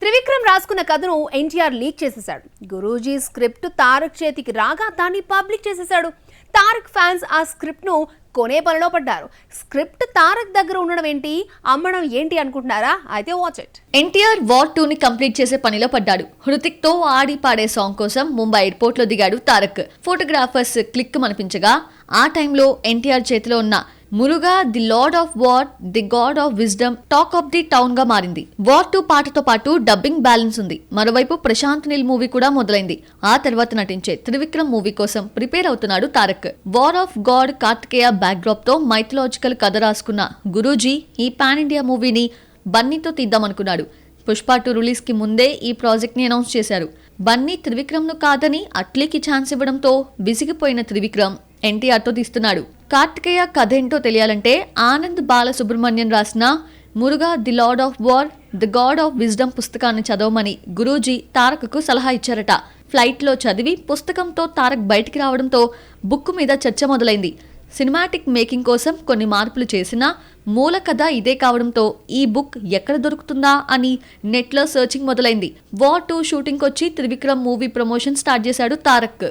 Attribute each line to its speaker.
Speaker 1: త్రివిక్రమ్ రాసుకున్న కథను ఎన్టీఆర్ లీక్ చేసేశాడు. గురూజీ స్క్రిప్ట్ తారక్ చేతికి రాగా దాన్ని పబ్లిక్ చేసేశాడు. తారక్ ఫ్యాన్స్ ఆ స్క్రిప్ట్ ను కొనే పనిలో పడ్డారు. స్క్రిప్ట్ తారక్ దగ్గర ఉండడం ఏంటి, అమ్మడం ఏంటి అనుకుంటున్నారా? అయితే వాచ్ ఇట్.
Speaker 2: ఎన్టీఆర్ వార్ 2 ని కంప్లీట్ చేసే పనిలో పడ్డాడు. హృతిక్ తో ఆడి పాడే సాంగ్ కోసం ముంబై ఎయిర్పోర్ట్ లో దిగాడు తారక్. ఫోటోగ్రాఫర్స్ క్లిక్ మనిపించగా ఆ టైంలో ఎన్టీఆర్ చేతిలో ఉన్న Muruga the lord of war, the God of wisdom talk of the town గా మారింది. వార్ 2 పాటతో పాటు డబ్బింగ్ బ్యాలెన్స్ ఉంది. మరోవైపు ప్రశాంత్ నీల్ మూవీ కూడా మొదలైంది. ఆ తర్వాత నటించే త్రివిక్రమ్ మూవీ కోసం ప్రిపేర్ అవుతున్నాడు Tarak. War of god Karthikeya backdrop తో మైథలాజికల్ కథ రాసుకున్న గురూజీ ఈ పాన్ ఇండియా మూవీని బన్నీతో తీద్దామనుకున్నాడు. పుష్ప 2 రిలీజ్ కి ముందే ఈ ప్రాజెక్ట్ ని అనౌన్స్ చేశారు. బన్నీ త్రివిక్రమ్ ను కాదని అట్లీకి ఛాన్స్ ఇవ్వడంతో విసిగిపోయిన త్రివిక్రమ్ ఎన్టీఆర్ తో తీస్తున్నాడు. కార్తికేయ కథ ఏంటో తెలియాలంటే ఆనంద్ బాలసుబ్రహ్మణ్యం రాసిన Muruga the lord of war, the God of wisdom పుస్తకాన్ని చదవమని గురూజీ తారక్కు సలహా ఇచ్చారట. ఫ్లైట్ లో చదివి పుస్తకంతో తారక్ బయటికి రావడంతో బుక్ మీద చర్చ మొదలైంది. సినిమాటిక్ మేకింగ్ కోసం కొన్ని మార్పులు చేసినా మూల కథ ఇదే కావడంతో ఈ బుక్ ఎక్కడ దొరుకుతుందా అని నెట్లో సర్చింగ్ మొదలైంది. వార్ 2 షూటింగ్ వచ్చి త్రివిక్రమ్ మూవీ ప్రమోషన్ స్టార్ట్ చేశాడు తారక్.